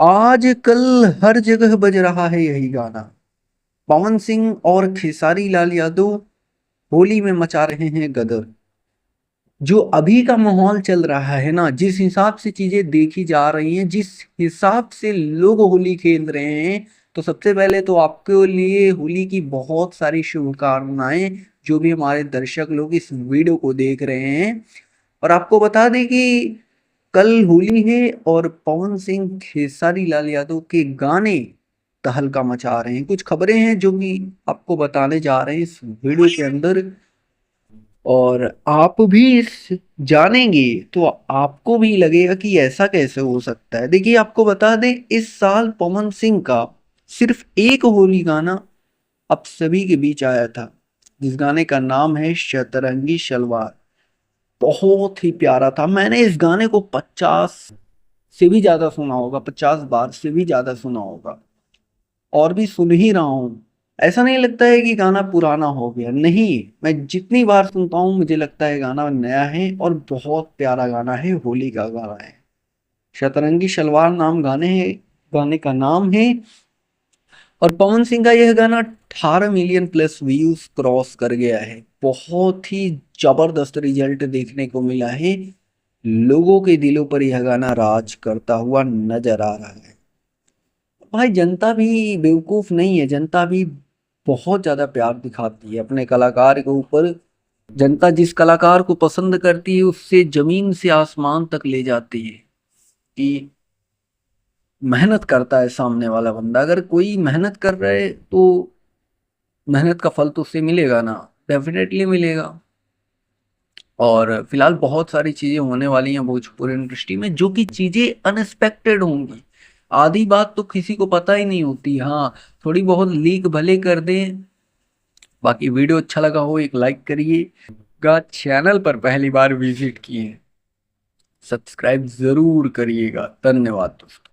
आज कल हर जगह बज रहा है यही गाना। पवन सिंह और खेसारी लाल यादव होली में मचा रहे हैं गदर। जो अभी का माहौल चल रहा है ना, जिस हिसाब से चीजें देखी जा रही हैं, जिस हिसाब से लोग होली खेल रहे हैं, तो सबसे पहले तो आपके लिए होली की बहुत सारी शुभकामनाएं। जो भी हमारे दर्शक लोग इस वीडियो को देख रहे हैं, और आपको बता दें कि कल होली है और पवन सिंह खेसारी लाल यादव के गाने तहलका मचा रहे हैं। कुछ खबरें हैं जो कि आपको बताने जा रहे हैं इस वीडियो के अंदर, और आप भी इस जानेंगे तो आपको भी लगेगा कि ऐसा कैसे हो सकता है। देखिए, आपको बता दें, इस साल पवन सिंह का सिर्फ एक होली गाना अब सभी के बीच आया था, जिस गाने का नाम है शतरंगी शलवार। बहुत ही प्यारा था। मैंने इस गाने को 50 से भी ज्यादा सुना होगा, 50 बार से भी ज्यादा सुना होगा, और भी सुन ही रहा हूँ। ऐसा नहीं लगता है कि गाना पुराना हो गया, नहीं। मैं जितनी बार सुनता हूँ मुझे लगता है गाना नया है और बहुत प्यारा गाना है, होली का गाना है। शतरंगी शलवार नाम गाने का नाम है। और पवन सिंह का यह गाना 18 मिलियन प्लस व्यूज क्रॉस कर गया है। बहुत ही जबरदस्त रिजल्ट देखने को मिला है। लोगों के दिलों पर यह गाना राज करता हुआ नजर आ रहा है। भाई, जनता भी बेवकूफ नहीं है। जनता भी बहुत ज्यादा प्यार दिखाती है अपने कलाकार के ऊपर। जनता जिस कलाकार को पसंद करती है उससे जमीन से आसमान तक ले जाती है कि मेहनत करता है सामने वाला बंदा। अगर कोई मेहनत कर रहा है तो मेहनत का फल तो उससे मिलेगा ना, डेफिनेटली मिलेगा। और फिलहाल बहुत सारी चीजें होने वाली हैं भोजपुरी इंडस्ट्री में, जो कि चीजें अनएक्सपेक्टेड होंगी। आधी बात तो किसी को पता ही नहीं होती। हाँ, थोड़ी बहुत लीक भले कर दें। बाकी वीडियो अच्छा लगा हो एक लाइक करिएगा, चैनल पर पहली बार विजिट किए हैं सब्सक्राइब जरूर करिएगा। धन्यवाद दोस्तों।